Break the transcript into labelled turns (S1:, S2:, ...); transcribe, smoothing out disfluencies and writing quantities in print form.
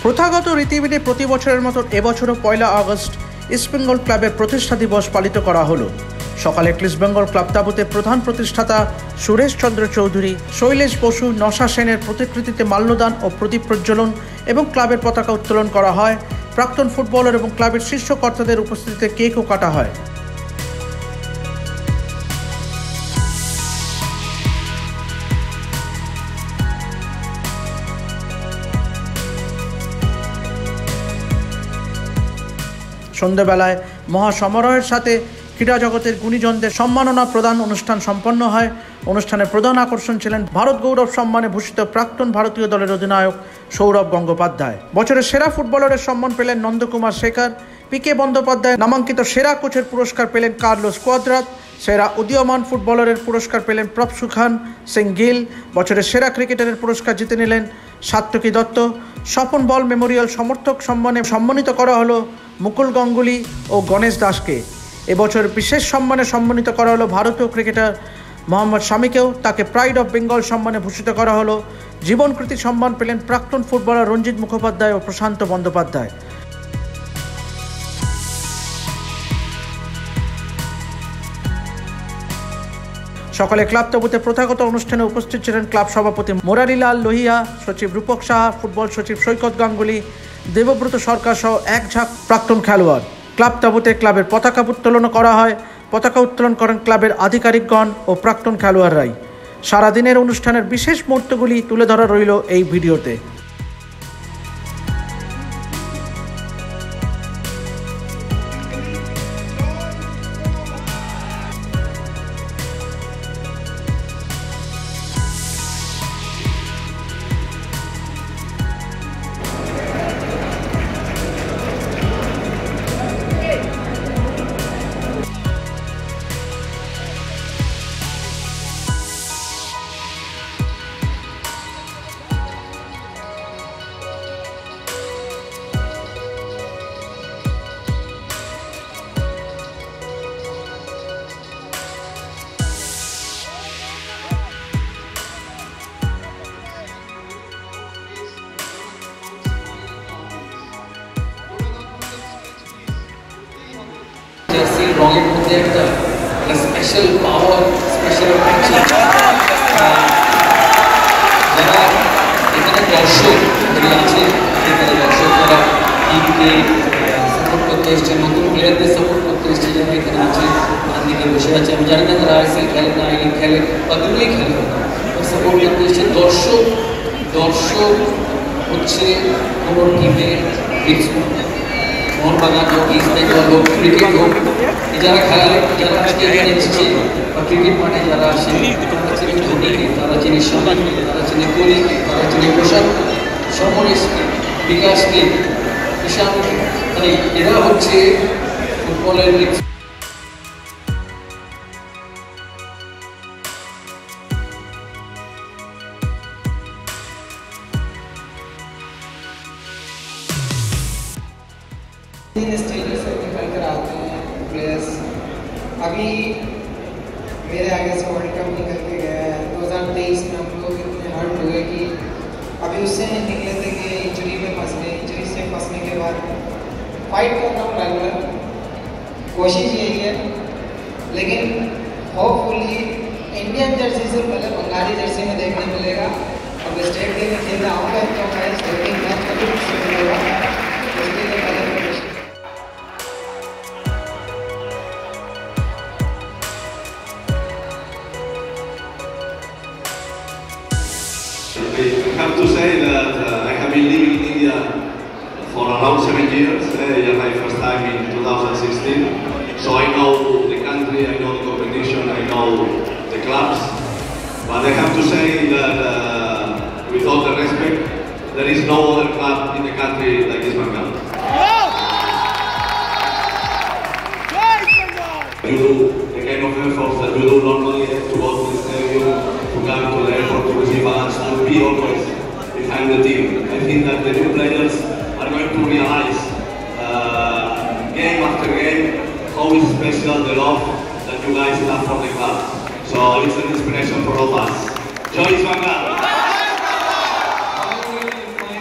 S1: প্রথাগত রীতিবিধি প্রতি বছরের মতো এবছরও 1 আগস্ট ইস্টবেঙ্গল ক্লাবের প্রতিষ্ঠা দিবস পালিত করা হলো। সকালে ইস্টবেঙ্গল ক্লাব তাঁবুতে প্রধান প্রতিষ্ঠাতা সুরেশ চন্দ্র চৌধুরী, শৈলেশ বসু, নশা সেনের প্রতিকৃতিতে মাল্যদান ও প্রদীপ প্রজ্বলন এবং ক্লাবের পতাকা উত্তোলন করা হয়। প্রাক্তন ফুটবলার এবং ক্লাবের শীর্ষ কর্তাদের উপস্থিতিতে কেকও কাটা হয়। সন্ধ্যাবেলায় মহাসমারোহের সাথে ক্রীড়া জগতের গুণীজনদের সম্মাননা প্রদান অনুষ্ঠান সম্পন্ন হয়। অনুষ্ঠানের প্রধান আকর্ষণ ছিলেন ভারত গৌরব সম্মানে ভূষিত প্রাক্তন ভারতীয় দলের অধিনায়ক সৌরভ গঙ্গোপাধ্যায়। বছরের সেরা ফুটবলারের সম্মান পেলেন নন্দকুমার শেখর। পিকে বন্দ্যোপাধ্যায় নামাঙ্কিত সেরা কোচের পুরস্কার পেলেন কার্লোস কোয়াদ্রাত। সেরা উদীয়মান ফুটবলারের পুরস্কার পেলেন প্রভসু খান সিং গিল। বছরের সেরা ক্রিকেটারের পুরস্কার জিতে নিলেন সাত্তকী দত্ত। স্বপন বল মেমোরিয়াল সমর্থক সম্মানে সম্মানিত করা হলো মুকুল গাঙ্গুলি ও গণেশ দাসকে। এবছর বিশেষ সম্মানে সম্মানিত করা হলো ভারতীয় ক্রিকেটার মোহাম্মদ শামিকেও। তাকে প্রাইড অফ বেঙ্গল সম্মানে ভূষিত করা হলো। জীবনকৃতি সম্মান পেলেন প্রাক্তন ফুটবলার রঞ্জিত মুখোপাধ্যায় ও প্রশান্ত বন্দ্যোপাধ্যায়। সকালে ক্লাব তাঁবুতে প্রথাগত অনুষ্ঠানে উপস্থিত ছিলেন ক্লাব সভাপতি মুরারিলাল লোহিয়া, সচিব রূপক সাহা, ফুটবল সচিব সৈকত গাঙ্গুলি, দেবব্রত সরকার সহ এক ঝাঁক প্রাক্তন খেলোয়াড়। ক্লাব তাঁবুতে ক্লাবের পতাকা উত্তোলন করা হয়। পতাকা উত্তোলন করেন ক্লাবের আধিকারিকগণ ও প্রাক্তন খেলোয়াড়রাই। সারাদিনের অনুষ্ঠানের বিশেষ মুহূর্তগুলি তুলে ধরা রইল এই ভিডিওতে।
S2: রঙের মধ্যে একটা স্পেশাল পাওয়ার, স্পেশাল যারা এখানে দর্শক আছে, এখানে দর্শকরা টিমকে সাপোর্ট করতে এসছে, নতুন প্লেয়ারদের সাপোর্ট করতে এসছে, যারা এখানে আছে তার দিকে বসে আছে। আমি জানি না তারা আইসিএল খেলে না আইলিগ খেলে বা দুটোই খেলে সাপোর্ট করতে এসছে। দর্শক হচ্ছে কোনো টিমের মোহনবাগান হোক, ইস্ট বেঙ্গল হোক, ক্রিকেট হোক, যারা খেলা, যারা আজকে এখানে এসেছে বা ক্রিকেট মাঠে যারা আসে, তারা চেনে ধোনিকে, তারা চেনে শামিকে, তারা চেনে কোহলিকে, তারা চেনে প্রশান্ত, সমরেশকে, বিকাশকে, ঈশানকে। মানে এরা হচ্ছে ফুটবলের
S3: स्टेजेस से निकल कर आते हैं प्लेयर्स। अभी मेरे आगे से वर्ल्ड कप निकल के गया है। 2023 में हम लोग इतने हर्ट हुए कि अभी उससे निकले थे कि इंजरी में फंस गए। इंजरी से फंसने के बाद फाइट कर रहा हूँ रेगुलर, कोशिश यही है। लेकिन होपफुली इंडियन जर्सी से पहले बंगाली जर्सी में देखने मिलेगा। अब स्टेट टीम में खेलने आऊँगा तो मैं स्टेट टीम मैच कभी मिलेगा, उसके लिए पहले
S4: I have to say that I have been living in India for around 7 years. Yeah, my first time in 2016. So I know the country, I know the competition, I know the clubs. But I have to say that with all the respect, there is no other club in the country like East Bengal. You do the kind of efforts that you do normally to go to the stadium, to come to the airport to receive us, to be always behind the team. I think that the new players are going to realize game after game how is special the love that you guys have for the club. So it's an inspiration for all of us. Joy East Bengal!